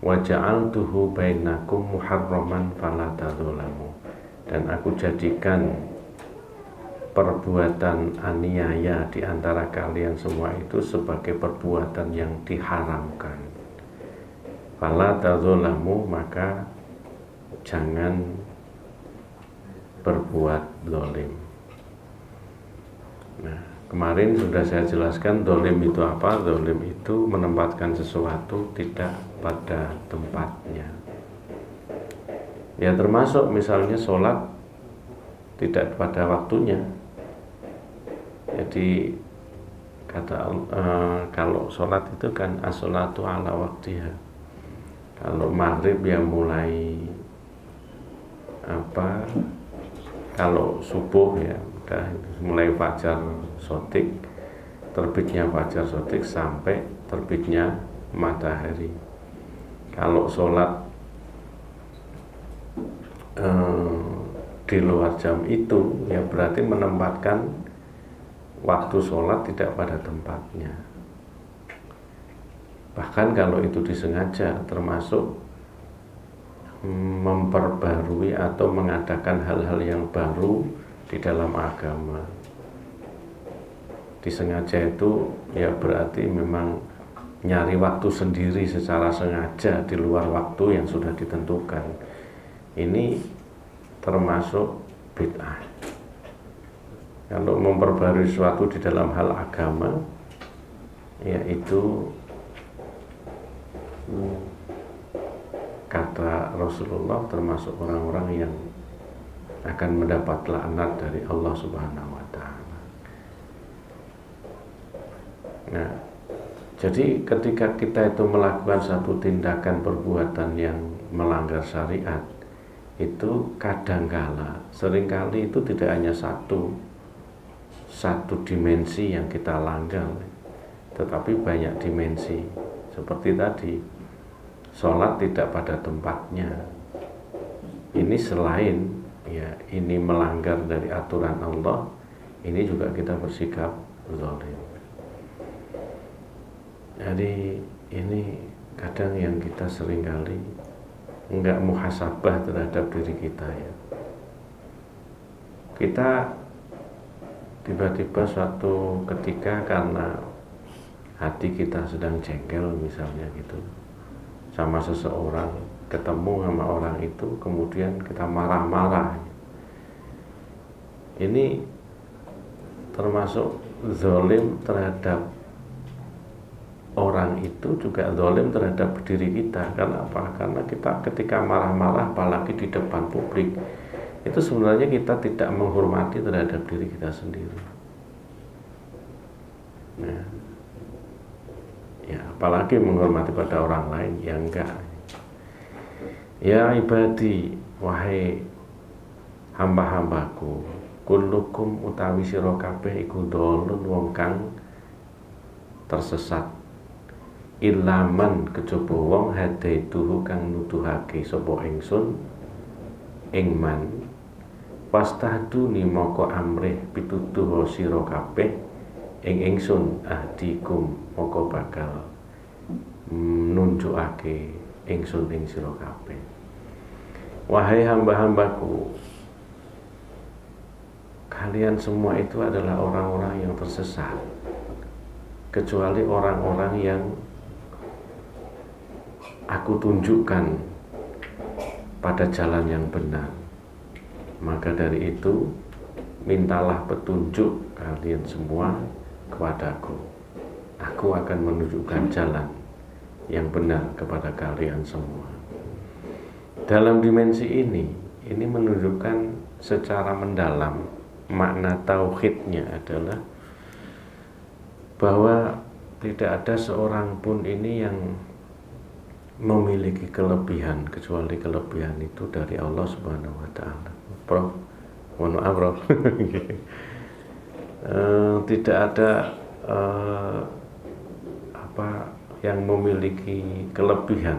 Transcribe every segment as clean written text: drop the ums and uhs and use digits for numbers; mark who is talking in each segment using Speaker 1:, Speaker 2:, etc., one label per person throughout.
Speaker 1: wa ja'altuhu bainakum muharraman fala tadzalamu, dan aku jadikan perbuatan aniaya di antara kalian semua itu sebagai perbuatan yang diharamkan. Fala tadzalamu, maka jangan berbuat zalim. Nah, kemarin sudah saya jelaskan zalim itu apa. Zalim itu menempatkan sesuatu tidak pada tempatnya. Ya, termasuk misalnya sholat tidak pada waktunya. Jadi kalau sholat itu kan as-sholatu ala waktiha. Kalau maghrib ya mulai kalau subuh ya udah mulai fajar sotik, terbitnya fajar sotik sampai terbitnya matahari. Kalau sholat di luar jam itu ya berarti menempatkan waktu sholat tidak pada tempatnya. Bahkan kalau itu disengaja, termasuk memperbarui atau mengadakan hal-hal yang baru di dalam agama. Disengaja itu ya berarti memang nyari waktu sendiri secara sengaja di luar waktu yang sudah ditentukan. Ini termasuk bid'ah. Kalau memperbarui sesuatu di dalam hal agama, yaitu kata Rasulullah termasuk orang-orang yang akan mendapat laknat dari Allah Subhanahu wa Ta'ala. Nah, jadi ketika kita itu melakukan satu tindakan perbuatan yang melanggar syariat, itu kadangkala, seringkali itu tidak hanya satu dimensi yang kita langgar, tetapi banyak dimensi. Seperti tadi, sholat tidak pada tempatnya. Ini selain ini melanggar dari aturan Allah, ini juga kita bersikap zalim. Jadi ini kadang yang kita seringkali enggak muhasabah terhadap diri kita ya. Kita tiba-tiba suatu ketika karena hati kita sedang jengkel misalnya gitu sama seseorang, ketemu sama orang itu, kemudian kita marah-marah. Ini termasuk zalim terhadap orang itu, juga zalim terhadap diri kita. Karena apa? Karena kita ketika marah-marah, apalagi di depan publik, itu sebenarnya kita tidak menghormati terhadap diri kita sendiri. Nah, ya apalagi menghormati pada orang lain, ya enggak. Ya ibadi, wahai hamba-hambaku, kullukum utawi sira kabeh iku dolun wong kang tersesat, ilaman kejaba wong hadaituhu kang nuduhake sapa ingsun ing man, pastahduni moko amrih pituduh sira kabeh ing ingsun ahdikum moko bakal nunjukake ingsun ing sira kabeh. Wahai hamba-hambaku, kalian semua itu adalah orang-orang yang tersesat, kecuali orang-orang yang aku tunjukkan pada jalan yang benar. Maka dari itu, mintalah petunjuk kalian semua kepadaku. Aku akan menunjukkan jalan yang benar kepada kalian semua. Dalam dimensi ini menunjukkan secara mendalam makna tauhidnya adalah bahwa tidak ada seorang pun ini yang memiliki kelebihan kecuali kelebihan itu dari Allah Subhanahu wa Ta'ala. Prof, mohon maaf Prof. Tidak ada yang memiliki kelebihan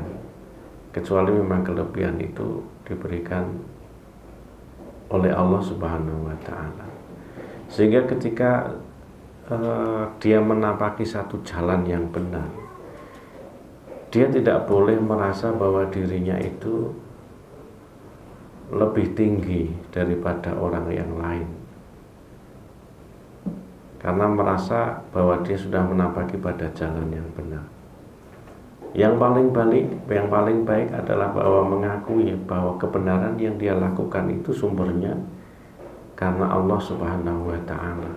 Speaker 1: kecuali memang kelebihan itu diberikan oleh Allah Subhanahu wa Ta'ala. Sehingga ketika dia menapaki satu jalan yang benar, dia tidak boleh merasa bahwa dirinya itu lebih tinggi daripada orang yang lain, karena merasa bahwa dia sudah menapaki pada jalan yang benar. Yang paling baik adalah bahwa mengakui bahwa kebenaran yang dia lakukan itu sumbernya karena Allah Subhanahu wa Ta'ala.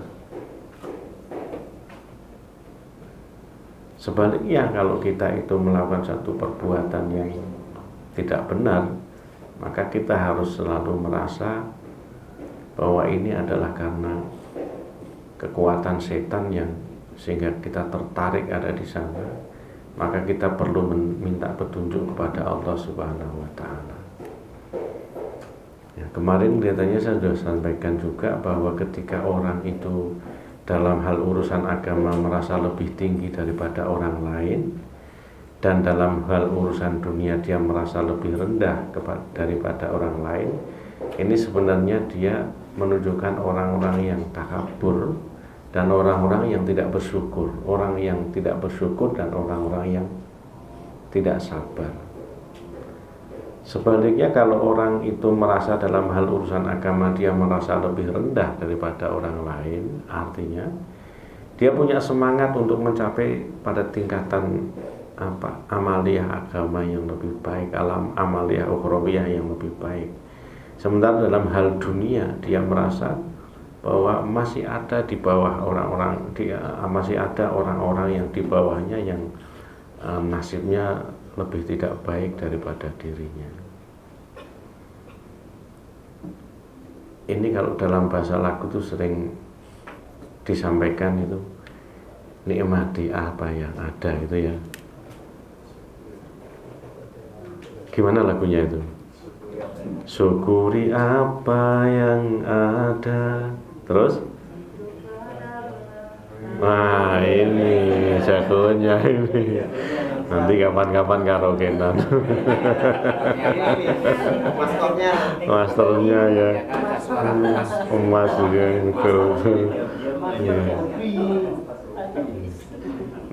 Speaker 1: Sebaliknya, kalau kita itu melakukan satu perbuatan yang tidak benar, maka kita harus selalu merasa bahwa ini adalah karena kekuatan setan yang sehingga kita tertarik ada di sana. Maka kita perlu meminta petunjuk kepada Allah Subhanahu wa Ta'ala. Ya, kemarin kelihatannya saya sudah sampaikan juga bahwa ketika orang itu dalam hal urusan agama merasa lebih tinggi daripada orang lain, dan dalam hal urusan dunia dia merasa lebih rendah daripada orang lain, ini sebenarnya dia menunjukkan orang-orang yang takabur dan orang-orang yang tidak bersyukur, orang yang tidak bersyukur dan orang-orang yang tidak sabar. Sebaliknya, kalau orang itu merasa dalam hal urusan agama dia merasa lebih rendah daripada orang lain, artinya dia punya semangat untuk mencapai pada tingkatan amaliyah agama yang lebih baik, amaliyah ukhrawiyah yang lebih baik. Sementara dalam hal dunia dia merasa bahwa masih ada di bawah orang-orang, masih ada orang-orang yang di bawahnya yang nasibnya lebih tidak baik daripada dirinya. Ini kalau dalam bahasa lagu itu sering disampaikan itu, nikmati apa yang ada gitu ya. Gimana lagunya itu? Syukuri apa yang ada. Terus? Nah, ini jagonya ini. Nanti kapan-kapan karaokean. Masternya ya. Emas ya itu. Ya.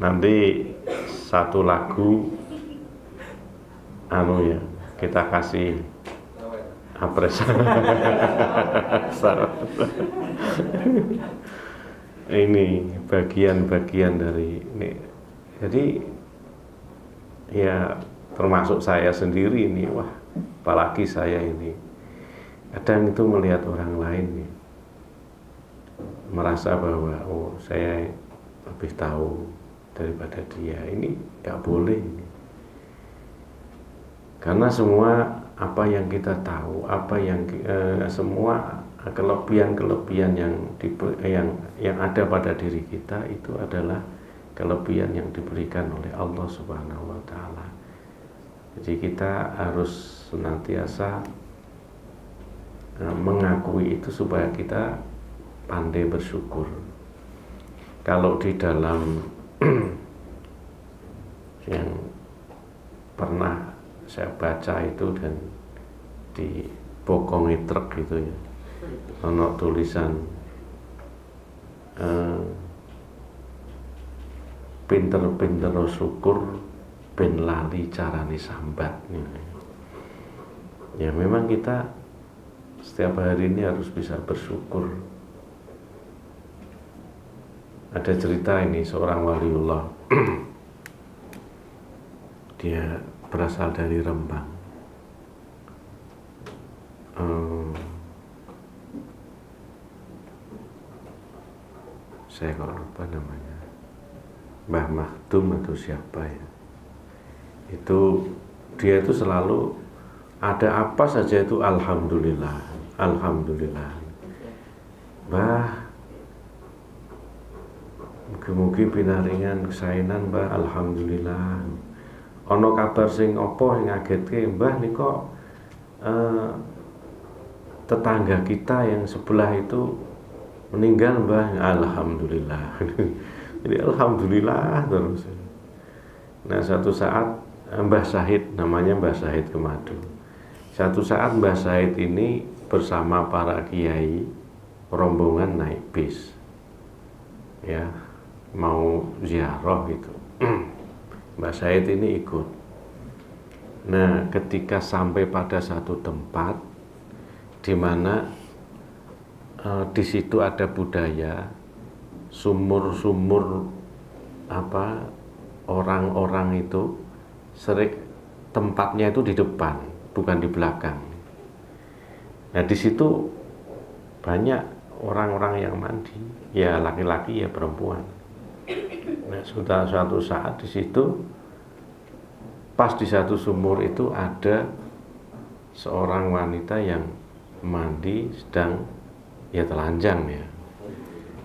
Speaker 1: Nanti satu lagu ya, kita kasih apresiasi. Ini bagian-bagian dari ini. Jadi ya termasuk saya sendiri ini, wah, apalagi saya ini kadang itu melihat orang lain nih, merasa bahwa oh saya lebih tahu daripada dia. Ini nggak boleh ini. Karena semua apa yang kita tahu, apa yang semua kelebihan-kelebihan yang ada pada diri kita itu adalah kelebihan yang diberikan oleh Allah Subhanahu wa Ta'ala. Jadi kita harus senantiasa mengakui itu supaya kita pandai bersyukur. Kalau di dalam yang pernah saya baca itu dan di bokongi truk gitu ya, ono tulisan pinter-pinter syukur ben lali carane sambat. Ya memang kita setiap hari ini harus bisa bersyukur. Ada cerita ini seorang waliullah dia berasal dari Rembang. Saya kok lupa namanya, Mbah Makdum atau siapa ya. Dia itu selalu ada apa saja itu alhamdulillah, alhamdulillah. Mbah, mugi-mugi pinaringan kesainan Mbah, alhamdulillah. Ono kabar sing apa yang ngagetke Mbah nika tetangga kita yang sebelah itu meninggal Mbah, alhamdulillah. Jadi alhamdulillah terus. Nah satu saat Mbah Syahid, namanya Mbah Syahid Kemadu. Satu saat Mbah Syahid ini bersama para kiai rombongan naik bis, ya mau ziarah gitu. Mbak Said ini ikut. Nah, ketika sampai pada satu tempat di mana di situ ada budaya sumur-sumur orang-orang itu sering tempatnya itu di depan, bukan di belakang. Nah, di situ banyak orang-orang yang mandi, ya laki-laki ya perempuan. Nah, sudah suatu saat di situ, pas di satu sumur itu ada seorang wanita yang mandi sedang ya telanjang ya.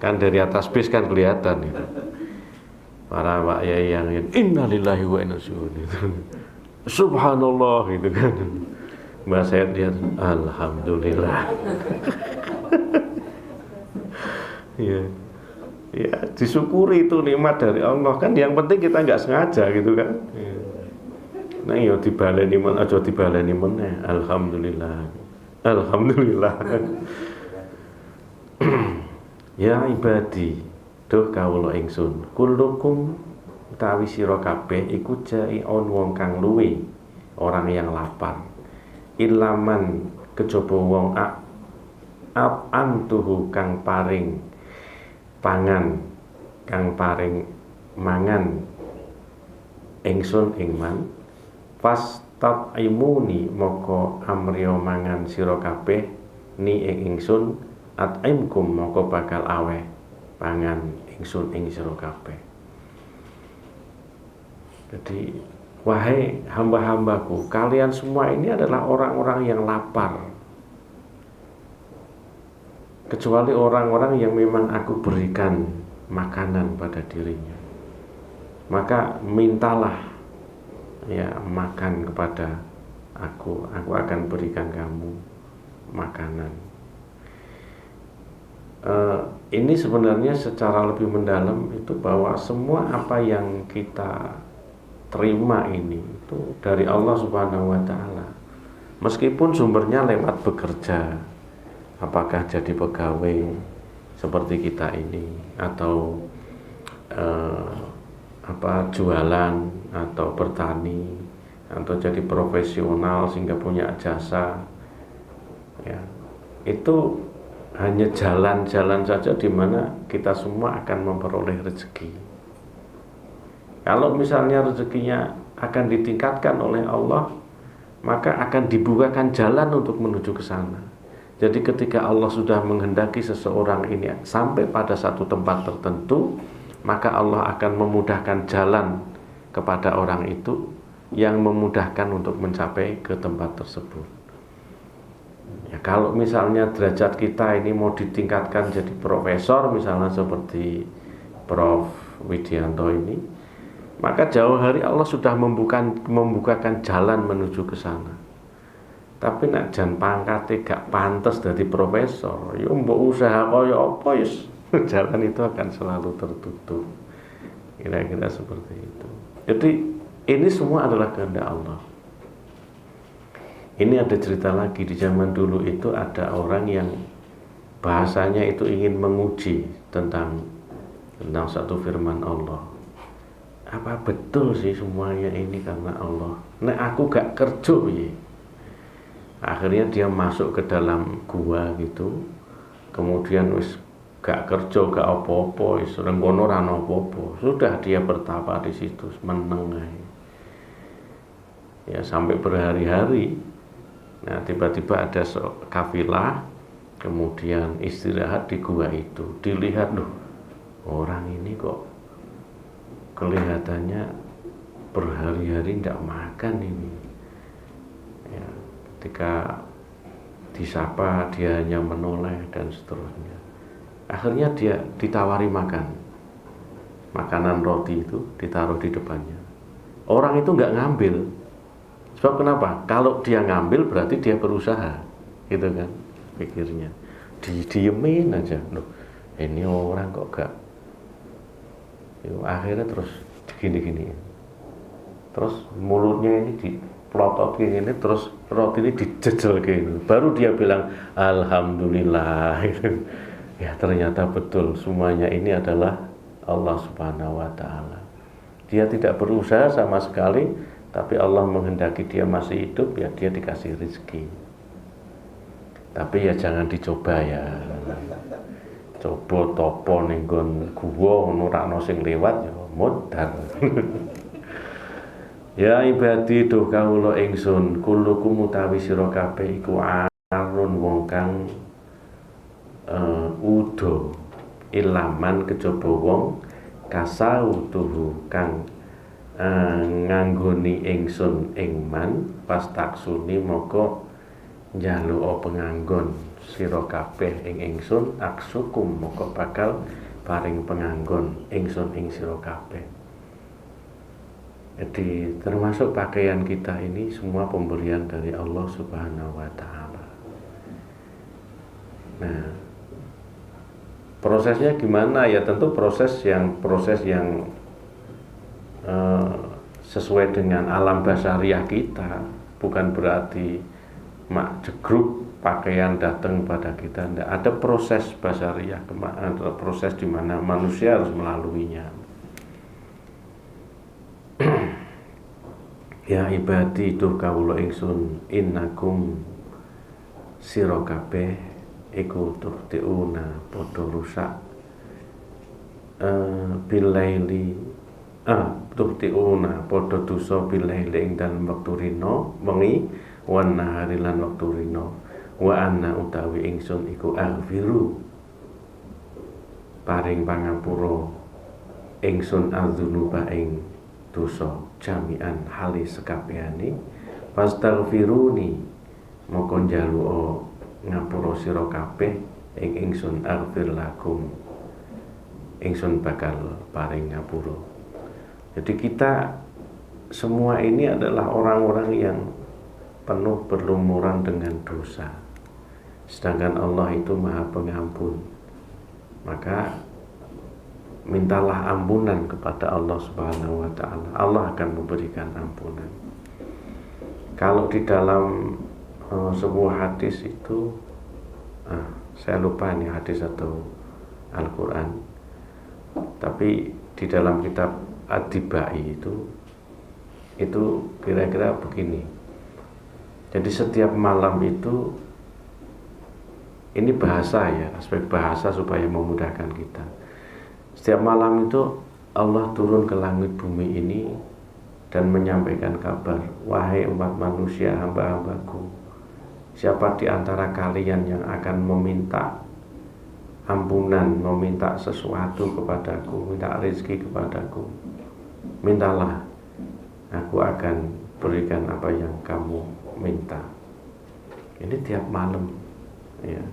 Speaker 1: Kan dari atas bis kan kelihatan itu. Para Pak Yai yang innalillahi wa inna ilaihi raji'un. Subhanallah gitu kan. Mbak Said lihat alhamdulillah. Ya. Ya, disyukuri itu nikmat dari Allah kan, yang penting kita nggak sengaja gitu kan. Ya. Nah, yo dibaleni men aja dibaleni meneh. Alhamdulillah. Alhamdulillah. Ya ibadi, duh kawula ingsun, kullukum utawi sira kabeh iku jai'un wong kang luwe, orang yang lapar. Ilaman kejaba wong antuhu kang paring pangan, kang paring mangan ingsun ing man, fastab'imuni moko amriyo mangan sira kabeh ni ing ingsun, at'imkum moko bakal aweh pangan ingsun ing sira kabeh. Jadi wahai hamba-hambaku, kalian semua ini adalah orang-orang yang lapar, kecuali orang-orang yang memang aku berikan makanan pada dirinya. Maka mintalah ya makan kepada aku akan berikan kamu makanan. Ini sebenarnya secara lebih mendalam itu bahwa semua apa yang kita terima ini itu dari Allah Subhanahu wa Ta'ala, meskipun sumbernya lewat bekerja, apakah jadi pegawai seperti kita ini, atau jualan, atau bertani, atau jadi profesional sehingga punya jasa, ya, itu hanya jalan-jalan saja di mana kita semua akan memperoleh rezeki. Kalau misalnya rezekinya akan ditingkatkan oleh Allah, maka akan dibukakan jalan untuk menuju ke sana. Jadi ketika Allah sudah menghendaki seseorang ini sampai pada satu tempat tertentu, maka Allah akan memudahkan jalan kepada orang itu yang memudahkan untuk mencapai ke tempat tersebut. Ya, kalau misalnya derajat kita ini mau ditingkatkan jadi profesor, misalnya seperti Prof. Widianto ini, maka jauh hari Allah sudah membukakan jalan menuju ke sana. Tapi nek jan pangkate gak pantes dadi profesor, ya mbok usaha kaya apa ya jalan itu akan selalu tertutup. Kira-kira seperti itu. Jadi ini semua adalah kehendak Allah. Ini ada cerita lagi, di zaman dulu itu ada orang yang bahasanya itu ingin menguji tentang satu firman Allah. Apa betul sih semuanya ini karena Allah? Nek aku gak kerja ya. Akhirnya dia masuk ke dalam gua gitu. Kemudian wis gak kerja, gak apa-apa, wis renggono ora apa-apa. Sudah dia bertapa di situ, meneng. Ya sampai berhari-hari. Nah, tiba-tiba ada kafilah kemudian istirahat di gua itu. Dilihat loh, orang ini kok kelihatannya berhari-hari tidak makan ini. Ya, ketika disapa dia hanya menoleh dan seterusnya. Akhirnya dia ditawari makan. Makanan roti itu ditaruh di depannya. Orang itu nggak ngambil. Sebab kenapa? Kalau dia ngambil berarti dia berusaha, gitu kan? Pikirnya. Didiemin aja. Loh, ini orang kok gak. Akhirnya terus gini-gini. Terus mulutnya ini diplotot gini, terus roti ini dijejel gini. Baru dia bilang alhamdulillah. Ya ternyata betul semuanya ini adalah Allah Subhanahu wa Ta'ala. Dia tidak berusaha sama sekali, tapi Allah menghendaki dia masih hidup, ya dia dikasih rezeki. Tapi ya jangan dicoba ya. Coba topo ning nggon guwa ngono ra ono sing liwat ya mudhar. Ya ibadi do kawula ingsun, kulukum utawi sira kabeh iku arun wong kang udo ilaman kejaba wong kasautuhu kang nganggoni ingsun ing man pas taksuni moko njaluk penganggon sira kabeh ing ingsun aksukum moko bakal paring penganggon ingsun ing sira kabeh. Jadi termasuk pakaian kita ini semua pemberian dari Allah Subhanahu wa Ta'ala. Nah, prosesnya gimana? Ya tentu proses yang sesuai dengan alam basariah kita, bukan berarti mak jegruk pakaian datang pada kita. Tidak, ada proses basariah, ada proses di mana manusia harus melaluinya. Ya ibadi duh kawula ingsun, innakum sira kabeh iku tuhtiuna padha rusak bilaili tuhtiuna padha dosa bilaili ing dalem wektu rina wengi wan nahari lan wektu rina wa anna utawi ingsun iku aghfiru paring pangapura ingsun adzunuba ing dosa jami'an hali sekabehane fastaghfiruni moko njaluk ngapura sira kabeh ing ingsun aghfir lakum ingsun bakal paring ngapura. Jadi kita semua ini adalah orang-orang yang penuh berlumuran dengan dosa, sedangkan Allah itu Maha Pengampun. Maka mintalah ampunan kepada Allah Subhanahu wa Ta'ala, Allah akan memberikan ampunan. Kalau di dalam sebuah hadis itu saya lupa ini hadis atau Al-Quran, tapi di dalam kitab Ad-Dibai itu kira-kira begini. Jadi setiap malam itu, ini bahasa ya, aspek bahasa supaya memudahkan kita. Setiap malam itu Allah turun ke langit bumi ini dan menyampaikan kabar, wahai umat manusia hamba-hambaku, siapa di antara kalian yang akan meminta ampunan, meminta sesuatu kepadaku, minta rezeki kepadaku, mintalah, aku akan berikan apa yang kamu minta. Ini tiap malam ya.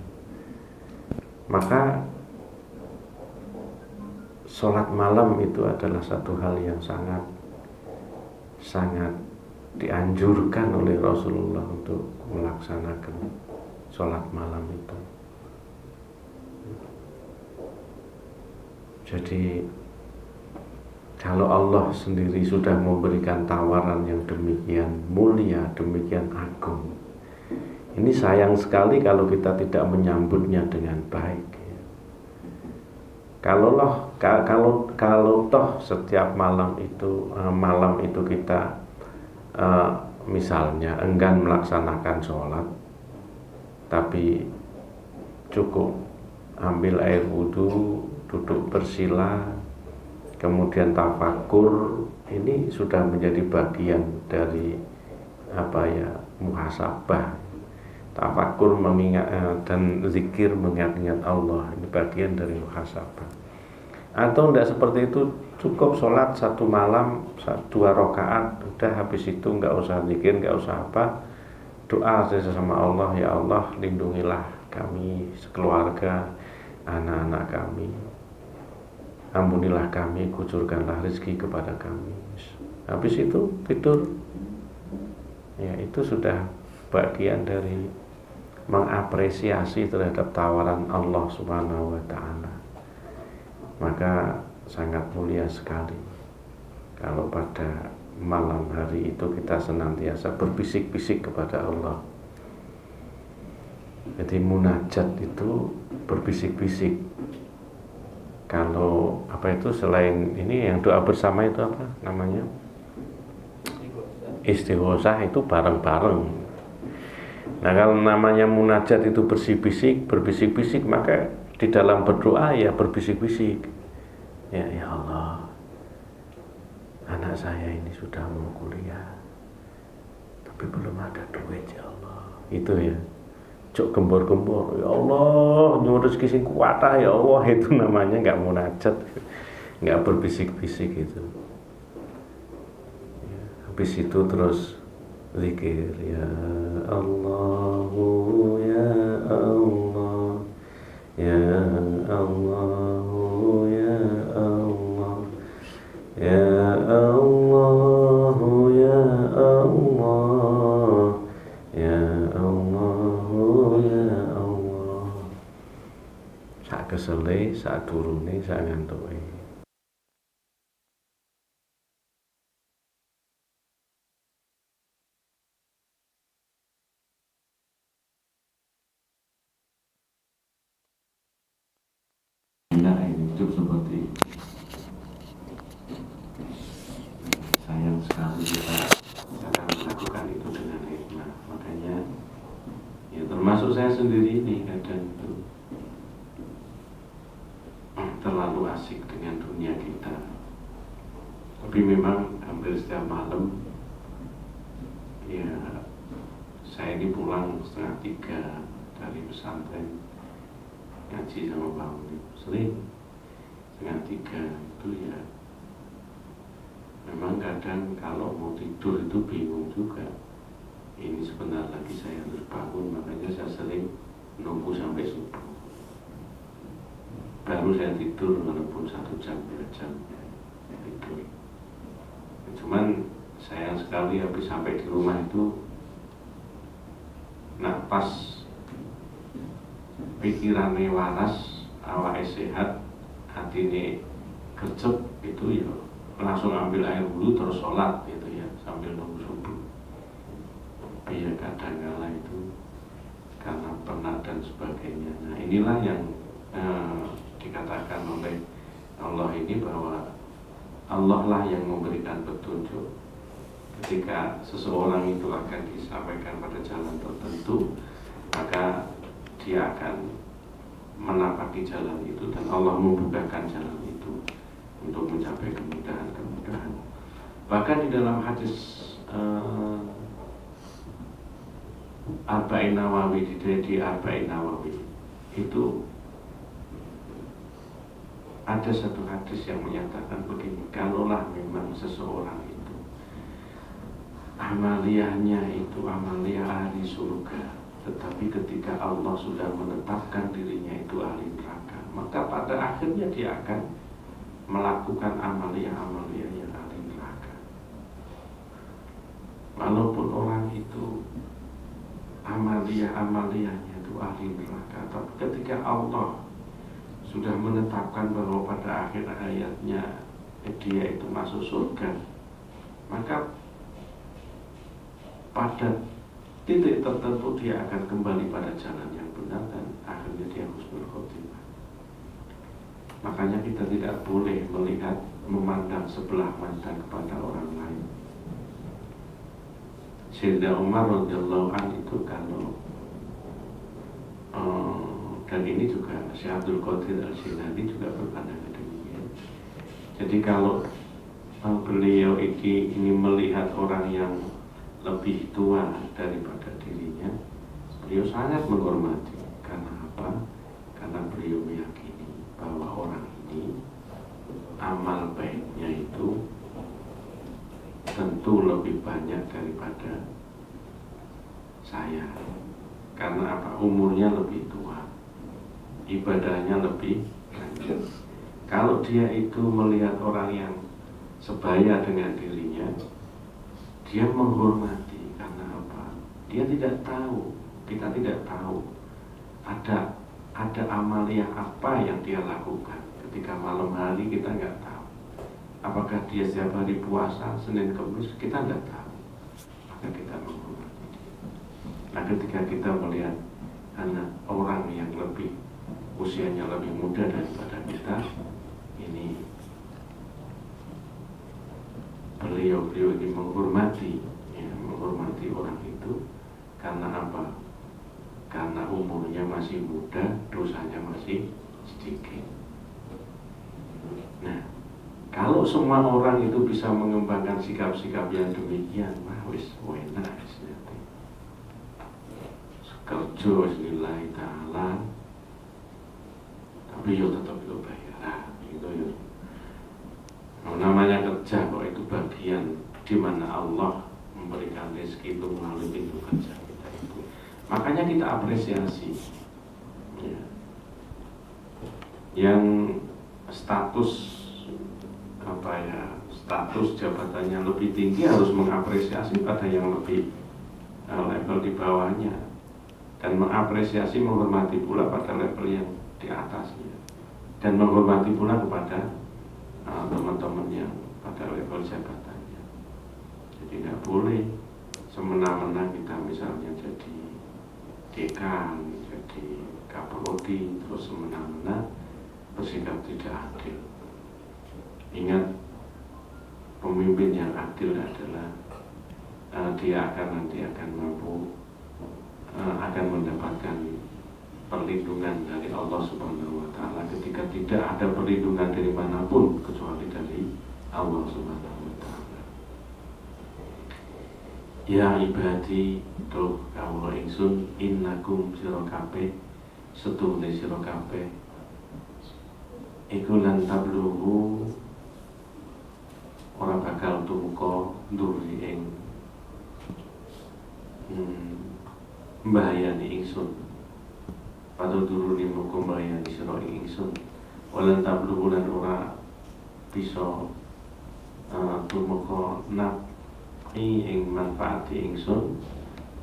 Speaker 1: Maka sholat malam itu adalah satu hal yang sangat dianjurkan oleh Rasulullah untuk melaksanakan sholat malam itu. Jadi kalau Allah sendiri sudah memberikan tawaran yang demikian mulia, demikian agung, ini sayang sekali kalau kita tidak menyambutnya dengan baik. Kalau toh setiap malam itu kita misalnya enggan melaksanakan sholat, tapi cukup ambil air wudhu, duduk bersila, kemudian tafakur, ini sudah menjadi bagian dari muhasabah. Tafakur mengingat dan zikir mengingat-ingat Allah, ini bagian dari muhasabah. Atau tidak seperti itu, cukup sholat satu malam 2 rakaat, udah habis itu nggak usah zikir, nggak usah apa, doa saja sama Allah, ya Allah lindungilah kami sekeluarga, anak-anak kami, ampunilah kami, kucurkanlah rezeki kepada kami. Habis itu tidur. Ya, itu sudah bagian dari mengapresiasi terhadap tawaran Allah Subhanahu wa Ta'ala. Maka sangat mulia sekali kalau pada malam hari itu kita senantiasa berbisik-bisik kepada Allah. Jadi munajat itu berbisik-bisik. Kalau apa itu selain ini yang doa bersama itu apa namanya? Istighosah itu bareng-bareng. Nah kalau namanya munajat itu berbisik-bisik, maka di dalam berdoa ya berbisik-bisik. Ya Allah, anak saya ini sudah mau kuliah, tapi belum ada duit ya Allah. Itu ya. Cok gembor-gembor, ya Allah, nyurus kising kuatah ya Allah, itu namanya nggak munajat, nggak berbisik-bisik itu. Ya, habis itu terus zikir ya Allahu ya Allah, ya Allahu ya Allah, ya Allahu ya Allah, ya Allah ya Allah. Sak kesele, sak durune, sak ngantuke. Enak ini hidup seperti sayang sekali kita jangan melakukan itu dengan hikmah. Makanya ya termasuk saya sendiri ini kadang itu terlalu asik dengan dunia kita. Tapi memang hampir setiap malam ya saya ini pulang 2:30 dari pesantren ngaji sama bangun sering 2:30 itu ya memang kadang kalau mau tidur itu bingung juga, ini sebentar lagi saya harus bangun, makanya saya sering nunggu sampai subuh baru saya tidur, walaupun 1 jam 2 jam tidur. Cuman sayang sekali habis sampai di rumah itu nak pas pikirannya waras, awake sehat, hatine gercep, itu ya langsung ambil air wudhu terus sholat gitu ya sambil nunggu subuh. Tapi ya kadang-kala itu karena penat dan sebagainya. Nah inilah yang dikatakan oleh Allah ini bahwa Allah lah yang memberikan petunjuk. Ketika seseorang itu akan disampaikan pada jalan tertentu, maka dia akan menapaki jalan itu dan Allah membukakan jalan itu untuk mencapai kemudahan-kemudahan. Bahkan di dalam hadis Arba'in Nawawi, di Arba'in Nawawi itu ada satu hadis yang menyatakan begini, kalaulah memang seseorang itu amaliyahnya itu amaliyah ahli surga, tetapi ketika Allah sudah menetapkan dirinya itu ahli neraka, maka pada akhirnya dia akan melakukan amaliyah-amaliyah yang ahli neraka. Walaupun orang itu amaliyah-amaliyahnya itu ahli neraka, tapi ketika Allah sudah menetapkan bahwa pada akhir hayatnya dia itu masuk surga, maka pada titik tertentu dia akan kembali pada jalan yang benar dan akhirnya dia husnul khotimah. Makanya kita tidak boleh melihat, memandang sebelah mata kepada orang lain. Sayyidina Umar radhiyallahu anhu itu kalau dan ini juga Syekh Abdul Qadir Al-Jilani juga berpandangan demikian. Jadi kalau beliau ini melihat orang yang lebih tua daripada dirinya, beliau sangat menghormati. Karena apa? Karena beliau meyakini bahwa orang ini amal baiknya itu tentu lebih banyak daripada saya. Karena apa? Umurnya lebih tua, ibadahnya lebih lanjut. Kalau dia itu melihat orang yang sebaya dengan dirinya, dia menghormati. Karena apa? Dia tidak tahu, kita tidak tahu ada amaliyah apa yang dia lakukan. Ketika malam hari kita nggak tahu, apakah dia setiap hari puasa Senin Kamis, kita nggak tahu, maka kita menghormati. Nah ketika kita melihat anak orang yang lebih usianya lebih muda daripada kita, beliau ini menghormati orang itu karena apa? Karena umurnya masih muda, dosanya masih sedikit. Nah, kalau semua orang itu bisa mengembangkan sikap-sikap yang demikian, wis enak wis nanti. Kerja lillahi ta'ala, tapi yo tetap itu bayaran, itu yo. Namanya kerja kok itu bagian di mana Allah memberikan rezeki itu melalui pintu kerja kita itu. Makanya kita apresiasi ya. Yang status jabatannya lebih tinggi harus mengapresiasi pada yang lebih level di bawahnya, dan mengapresiasi menghormati pula pada level yang di atasnya, dan menghormati pula kepada teman-teman yang pada level jabatannya. Jadi tidak boleh semena-mena kita misalnya jadi dekan, jadi kaprodi, terus semena-mena bersikap tidak adil. Ingat, pemimpin yang adil adalah dia akan mampu akan mendapatkan perlindungan dari Allah Subhanahu wa Ta'ala ketika tidak ada perlindungan dari manapun kecuali dari Allah Subhanahu wa Ta'ala. Ya ibadi tuh kawula ingsun innakum sira kabeh setune sira kabeh iku lan tablughu ora bakal tumeka nduri ing mbayani ingsun. Padha durune muga mbayani sira ingsun. Walan tablughu lan ora bisa tumeka ing manfaati ingsun,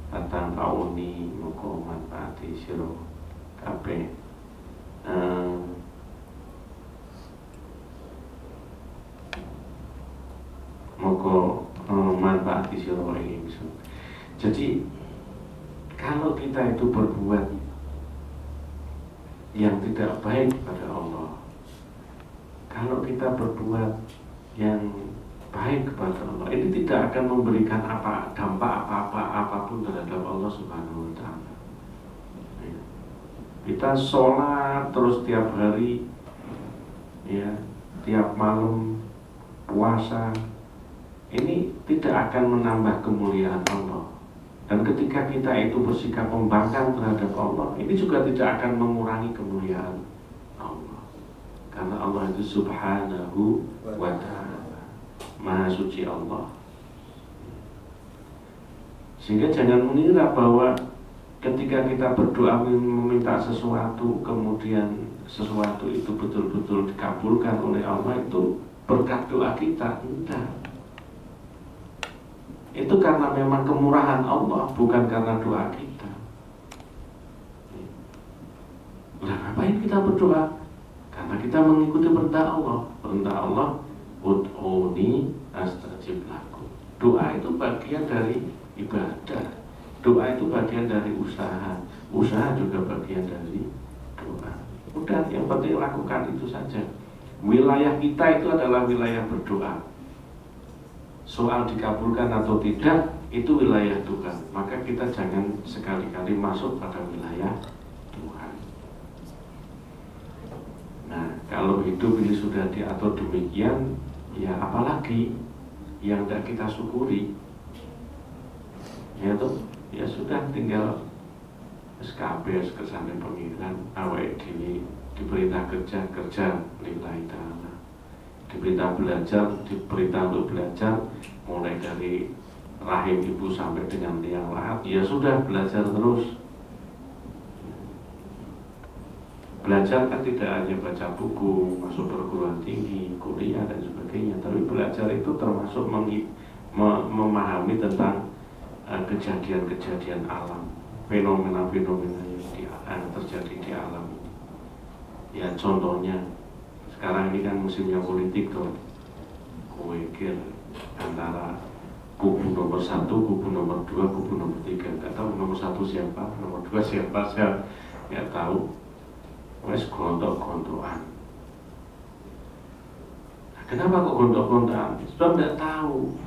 Speaker 1: atang pauni muga manfaati sira kabeh. Moga manfaati sira ingsun. Jadi kalau kita itu berbuat yang tidak baik pada Allah, kalau kita berbuat yang baik kepada Allah, ini tidak akan memberikan dampak apapun terhadap Allah Subhanahu wa Ta'ala. Kita sholat terus tiap hari, ya, tiap malam puasa, ini tidak akan menambah kemuliaan Allah. Dan ketika kita itu bersikap membangkang terhadap Allah, ini juga tidak akan mengurangi kemuliaan Allah. Karena Allah itu Subhanahu wa Ta'ala, Maha Suci Allah. Sehingga jangan mengira bahwa ketika kita berdoa meminta sesuatu, kemudian sesuatu itu betul-betul dikabulkan oleh Allah, itu berkat doa kita. Tidak. Itu karena memang kemurahan Allah, bukan karena doa kita. Nah, ngapain kita berdoa? Karena kita mengikuti perintah Allah. Perintah Allah, ud'uni astajib lakum. Doa itu bagian dari ibadah. Doa itu bagian dari usaha. Usaha juga bagian dari doa. Udah, yang penting lakukan itu saja. Wilayah kita itu adalah wilayah berdoa. Soal dikabulkan atau tidak, itu wilayah Tuhan. Maka kita jangan sekali-kali masuk pada wilayah Tuhan. Nah, kalau hidup ini sudah diatur demikian, ya apalagi yang tidak kita syukuri? Ya tuh, ya sudah, tinggal SKB, kesampe pengiran, awake dhewe diperintah kerja lillahi ta'ala. Diperintah belajar, diperintah untuk belajar, mulai dari rahim ibu sampai dengan liang lahat, ya sudah, belajar terus. Belajar kan tidak hanya baca buku, masuk perguruan tinggi, kuliah dan sebagainya, tapi belajar itu termasuk memahami tentang kejadian-kejadian alam, fenomena-fenomena yang terjadi di alam. Ya contohnya, sekarang ini kan musimnya politik tuh, kuekir antara kubu nomor 1, kubu nomor 2, kubu nomor 3. Nggak tahu nomor 1 siapa, nomor 2 siapa, saya nggak tahu. Wes gontok-gontokan. Nah, kenapa kok gontok-gontokan? Sebab nggak tahu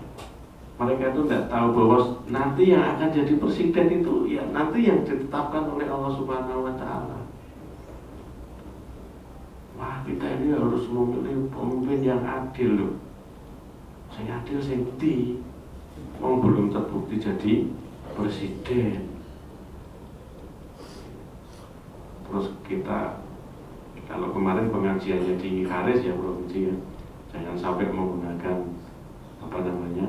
Speaker 1: Mereka itu tidak tahu bahwa nanti yang akan jadi presiden itu ya nanti yang ditetapkan oleh Allah Subhanahu wa Ta'ala. Wah, kita ini harus memilih pemimpin yang adil loh. Yang adil sing di wong belum terbukti jadi presiden. Terus kita kalau kemarin pengajiannya di Haris ya provinsi ya, jangan sampai menggunakan apa namanya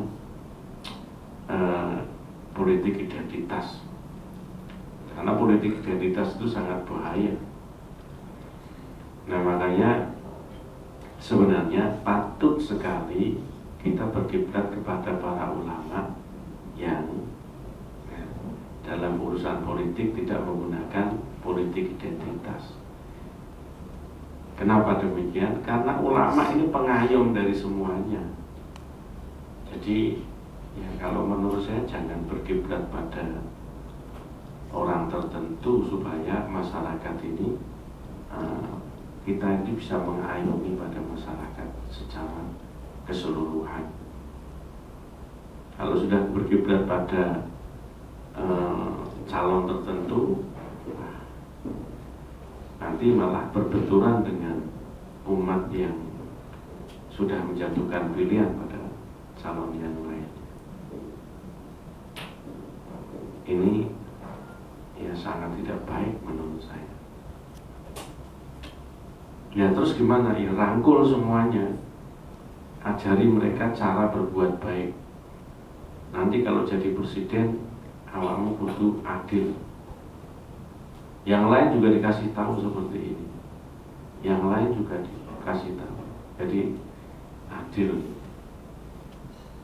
Speaker 1: politik identitas, karena politik identitas itu sangat bahaya. Nah makanya sebenarnya patut sekali kita berkiblat kepada para ulama yang dalam urusan politik tidak menggunakan politik identitas. Kenapa demikian? Karena ulama ini pengayom dari semuanya. Jadi ya kalau menurut saya jangan berkiblat pada orang tertentu supaya masyarakat ini kita ini bisa mengayomi pada masyarakat secara keseluruhan. Kalau sudah berkiblat pada calon tertentu, nanti malah berbenturan dengan umat yang sudah menjatuhkan pilihan pada calon yang lain. Ini ya sangat tidak baik menurut saya. Ya terus gimana? Ya rangkul semuanya, ajari mereka cara berbuat baik. Nanti kalau jadi presiden, awakmu kudu adil. Yang lain juga dikasih tahu seperti ini. Yang lain juga dikasih tahu. Jadi adil.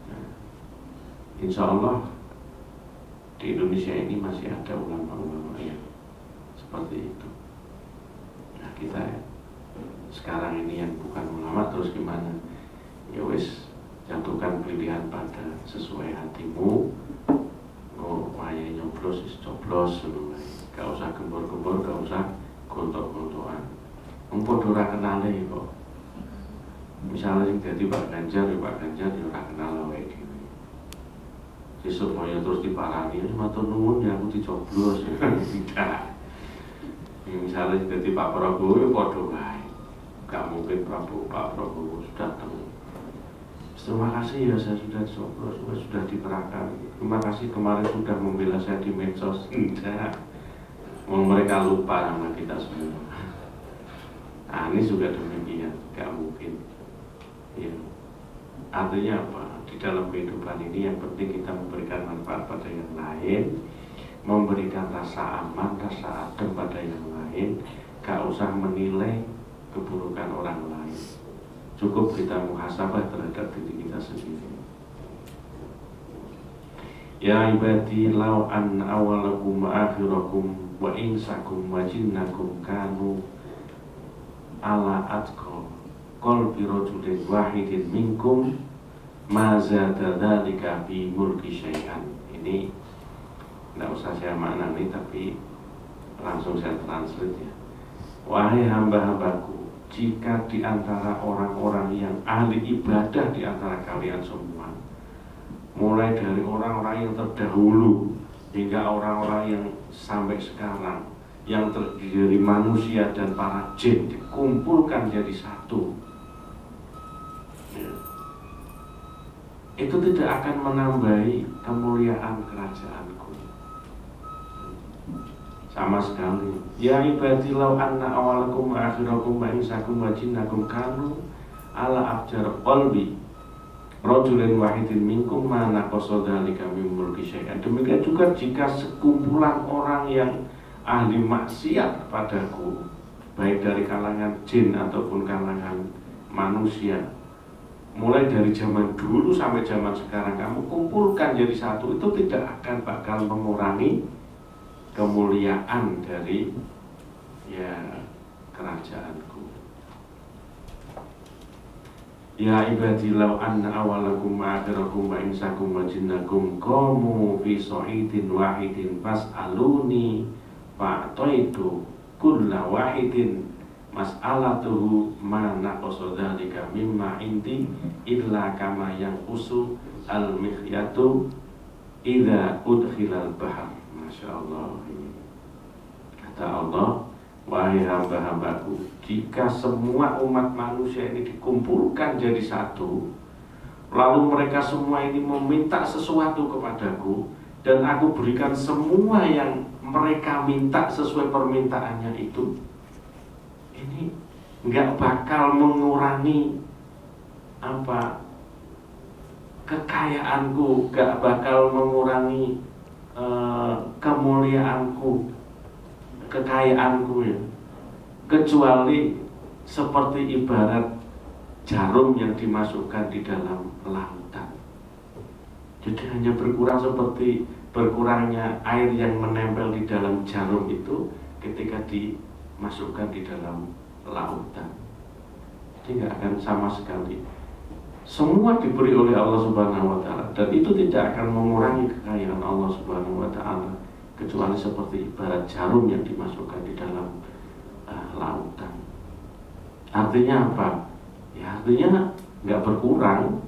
Speaker 1: Nah, insya Allah di Indonesia ini masih ada ulama-ulama yang seperti itu. Nah kita sekarang ini yang bukan ulama terus gimana? Ya wis jatuhkan pilihan pada sesuai hatimu. Oh, wayai nyoblos is coblos sebenarnya. Gak usah gembor-gembor, gak usah gontok-gontokan. Padha ora kenale kok. Misalnya sing dadi Pak Ganjar, ya Pak Ganjar ya ora kenal awake dhewe. Sesuk kaya terus diparani, matur nuwun ya aku dicoblos. Tidak. Misalnya sing dadi Pak Prabowo ya padha wae. Gak mungkin Pak Prabowo sudah tahu. Terima kasih ya saya sudah dicoblos, sudah dikerahkan. Terima kasih kemarin sudah membela saya di medsos. Tidak. Mereka lupa sama kita semua. Nah, ini juga demikian, gak mungkin. Ya. Artinya apa? Di dalam kehidupan ini yang penting kita memberikan manfaat pada yang lain, memberikan rasa aman, rasa adem pada yang lain. Gak usah menilai keburukan orang lain. Cukup kita muhasabah terhadap diri kita sendiri. Ya ibadi law an awalakum wa akhirakum wa insakum wa jinnakum kanu ala atqa qalbi rajulin wahidin minkum ma zada dzalika fi mulki syai'an. Ini tidak usah saya maknani tapi langsung saya translate ya. Wahai hamba-hambaku, jika di antara orang-orang yang ahli ibadah di antara kalian semua, mulai dari orang-orang yang terdahulu hingga orang-orang yang sampai sekarang, yang terdiri dari manusia dan para jin dikumpulkan jadi satu, ya, itu tidak akan menambahi kemuliaan kerajaanku sama sekali. Ya ibadillahi anna awalakum wa akhirakum wa insakum wa jinnakum kanu ala afjar qalbi rajulin wahidin minkum ma naqasa dzalika min mulki syai'an. Demikian juga jika sekumpulan orang yang ahli maksiat padaku, baik dari kalangan jin ataupun kalangan manusia, mulai dari zaman dulu sampai zaman sekarang kamu kumpulkan jadi satu, itu tidak akan bakal mengurangi kemuliaan dari ya kerajaanku. Ya ibadillahi anna awalakum wa akhirakum wa insakum wa jinnakum qamu fi sa'idin wahidin fas'aluni fa'taitu kulla wahidin mas'alatuhu ma naqasa dzalika mimma inti illa kama yang usu al-mikhyatu idza udkhilal bahr. Masya Allah. Kata Allah, wahai hamba-hambaku, jika semua umat manusia ini dikumpulkan jadi satu, lalu mereka semua ini meminta sesuatu kepadaku, dan aku berikan semua yang mereka minta sesuai permintaannya itu, ini nggak bakal mengurangi kekayaanku, nggak bakal mengurangi kemuliaanku, kekayaanku ya, kecuali seperti ibarat jarum yang dimasukkan di dalam lautan. Jadi hanya berkurang seperti berkurangnya air yang menempel di dalam jarum itu ketika dimasukkan di dalam lautan. Jadi nggak akan sama sekali. Semua diberi oleh Allah Subhanahu wa Ta'ala, dan itu tidak akan mengurangi kekayaan Allah Subhanahu wa Ta'ala, kecuali seperti ibarat jarum yang dimasukkan di dalam lautan. Artinya apa? Ya artinya nggak berkurang.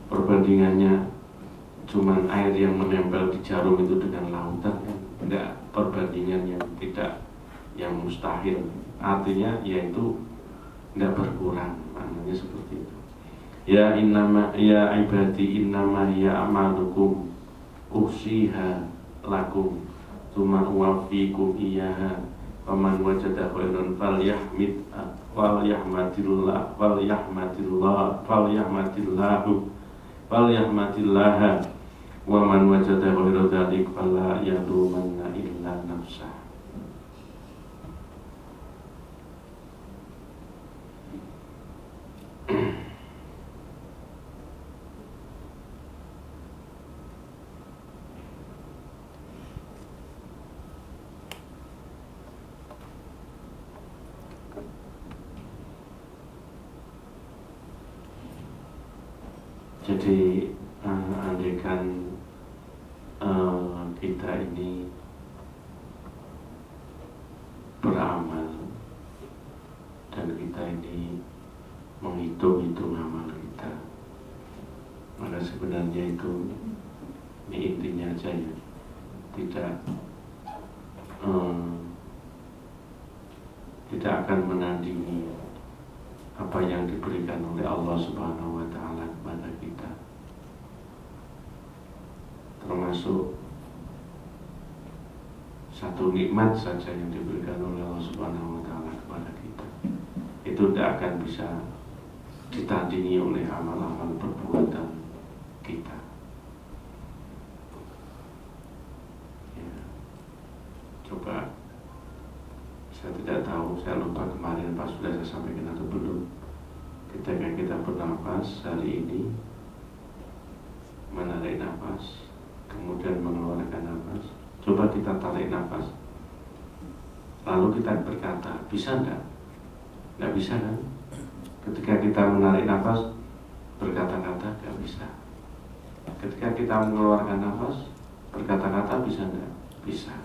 Speaker 1: Perbandingannya cuman air yang menempel di jarum itu dengan lautan kan, nggak, perbandingan yang tidak, yang mustahil. Artinya yaitu nggak berkurang, maknanya seperti itu. Ya innama ya ibadi innama ya amalukum usiha lakum tsumma uwaffikum iyyaha faman wajada khairan falyahmadillah wa man wajada ghaira dzalik fala yalumanna illa nafsah. Jadi andaikan kita ini beramal dan kita ini menghitung-hitung amal kita, maka sebenarnya itu ini intinya aja ya, tidak akan menandingi apa yang diberikan oleh Allah Subhanahu wa Ta'ala kepada kita, termasuk satu nikmat saja yang diberikan oleh Allah Subhanahu wa Ta'ala kepada kita, itu tidak akan bisa ditandingi oleh amal-amal perbuatan kita ya. Coba, saya tidak tahu, saya lupa kemarin pas sudah saya sampaikan atau belum, ketika kita bernafas hari ini, menarik nafas kemudian mengeluarkan nafas, coba kita tarik nafas lalu kita berkata, bisa enggak? Enggak bisa kan? Ketika kita menarik nafas berkata-kata enggak bisa. Ketika kita mengeluarkan nafas berkata-kata bisa enggak? Bisa.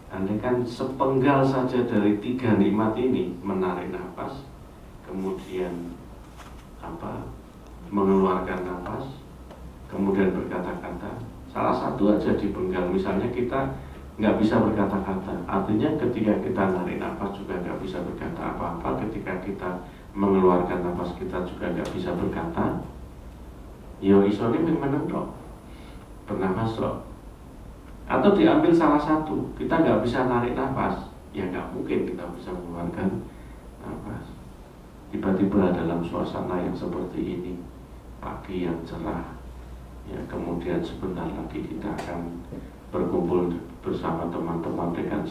Speaker 1: Andaikan sepenggal saja dari 3 nikmat ini, menarik nafas, kemudian mengeluarkan nafas, kemudian berkata-kata, salah satu aja dipenggal, misalnya kita nggak bisa berkata-kata, artinya ketika kita narik nafas juga nggak bisa berkata apa-apa, ketika kita mengeluarkan nafas kita juga nggak bisa berkata, ya isone memang dok, bernafas dok. Atau diambil salah satu, kita nggak bisa narik nafas, ya nggak mungkin kita bisa mengeluarkan nafas. Tiba-tiba dalam suasana yang seperti ini, pagi yang cerah, ya kemudian sebentar lagi kita akan berkumpul bersama teman-teman dengan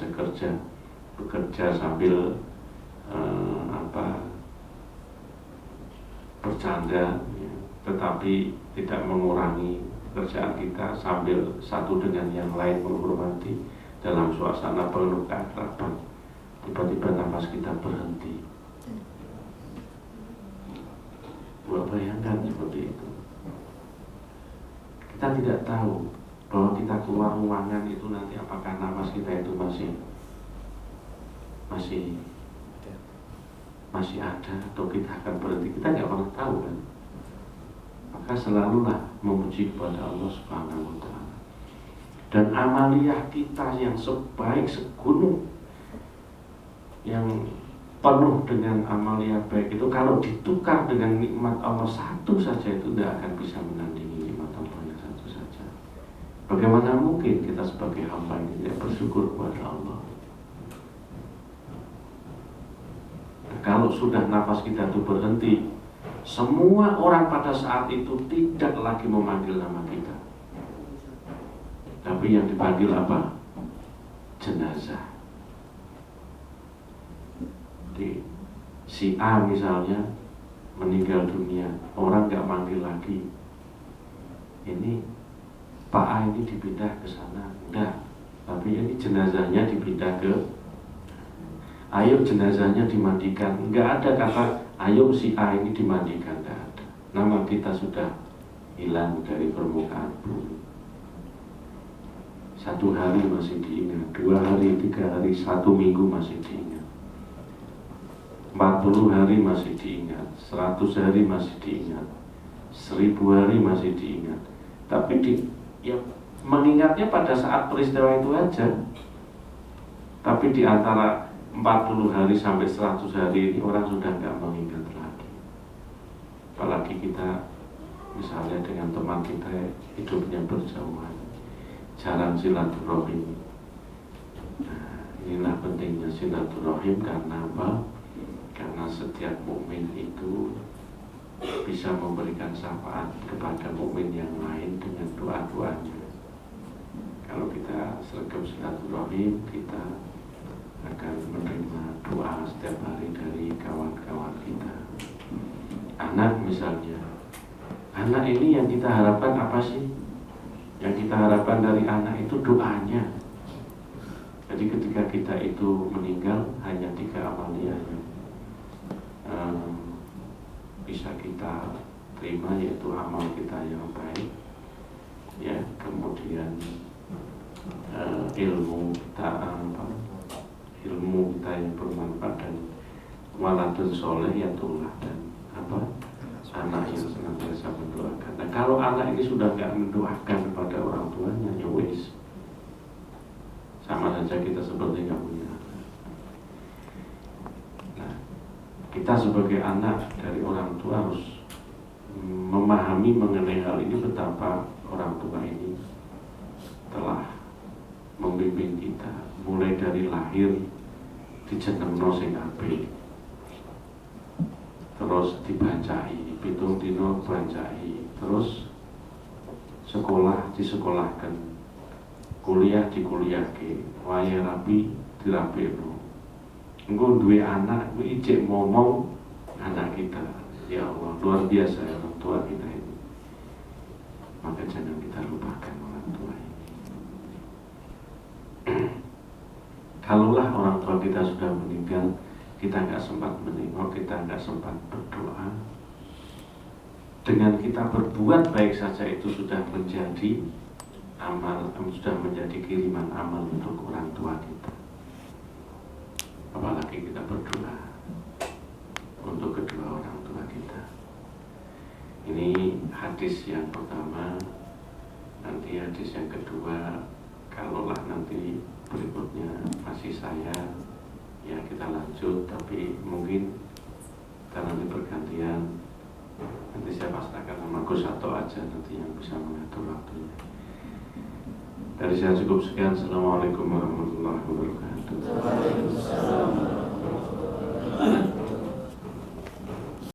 Speaker 1: bekerja sambil bercanda, ya, tetapi tidak mengurangi pekerjaan kita, sambil satu dengan yang lain menghormati dalam suasana penuh keakraban. Tiba-tiba nafas kita berhenti. Buat bayangkan seperti itu. Kita tidak tahu bahwa kita keluar ruangan itu nanti apakah nafas kita itu masih
Speaker 2: masih ada atau kita akan berhenti, kita nggak pernah tahu kan. Maka selalulah memuji kepada Allah Subhanahu wa Ta'ala. Dan amaliyah kita yang sebaik segunung, yang penuh dengan amaliyah baik itu, kalau ditukar dengan nikmat Allah satu saja, itu tidak akan bisa menandingi nikmat Allah yang satu saja. Bagaimana mungkin kita sebagai hamba ini tidak bersyukur kepada Allah? Kalau sudah nafas kita itu berhenti, semua orang pada saat itu tidak lagi memanggil nama kita, tapi yang dipanggil apa? Jenazah. Di si A misalnya meninggal dunia, orang nggak manggil lagi, ini Pak A ini dipindah ke sana, enggak, tapi ini jenazahnya dipindah ke, ayo jenazahnya dimandikan, nggak ada kata ayo si A ini dimandikan, nggak ada. Nama kita sudah hilang dari permukaan bumi. 1 hari masih diingat, 2 hari, 3 hari, 1 minggu masih diingat, 40 hari masih diingat, 100 hari masih diingat, 1000 hari masih diingat. Tapi ya mengingatnya pada saat peristiwa itu aja. Tapi di antara 40 hari sampai 100 hari ini orang sudah nggak mengingat lagi. Apalagi kita misalnya dengan teman kita hidupnya berjauhan, jarang silaturahim. Nah, inilah pentingnya silaturahim. Karena apa? Karena setiap mukmin itu bisa memberikan syafaat kepada mukmin yang lain dengan doa-doanya. Kalau kita sergap silaturahim, kita akan menerima doa setiap hari dari kawan-kawan kita. Anak misalnya, anak ini yang kita harapkan apa sih? Yang kita harapkan dari anak itu doanya. Jadi ketika kita itu meninggal, hanya 3 amaliyah yang bisa kita terima, yaitu amal kita yang baik, ya, kemudian ilmu kita yang bermanfaat, dan waladun soleh ya tullah, dan anak yang senantiasa mendoakan. Nah, kalau anak ini sudah nggak mendoakan kepada orang tuanya, ya wis, sama saja kita seperti nggak punya. Nah, kita sebagai anak dari orang tua harus memahami mengenai hal ini, betapa orang tua ini telah membimbing kita mulai dari lahir, dijenengno sing apik, terus dibancai, pitung dino bancai, terus sekolah disekolahkan, kuliah dikuliahke, waya rapi dirapino. Engko duwe anak kuwi ijek ngomong anak kita. Ya Allah, luar biasa ya orang tua kita ini. Maka jangan kita lupakan orang tua ini. Kalaulah orang tua kita sudah meninggal, kita nggak sempat menengok, kita nggak sempat berdoa, dengan kita berbuat baik saja itu sudah menjadi amal, sudah menjadi kiriman amal untuk orang tua kita. Apalagi kita berdoa untuk kedua orang tua kita. Ini hadis yang pertama. Nanti hadis yang kedua, kalaulah nanti berikutnya masih saya, ya kita lanjut. Tapi mungkin kita nanti bergantian. Nanti saya pasrahkan sama Gus Sato aja nanti yang bisa mengatur waktunya. Dari saya cukup sekian. Assalamualaikum warahmatullahi wabarakatuh.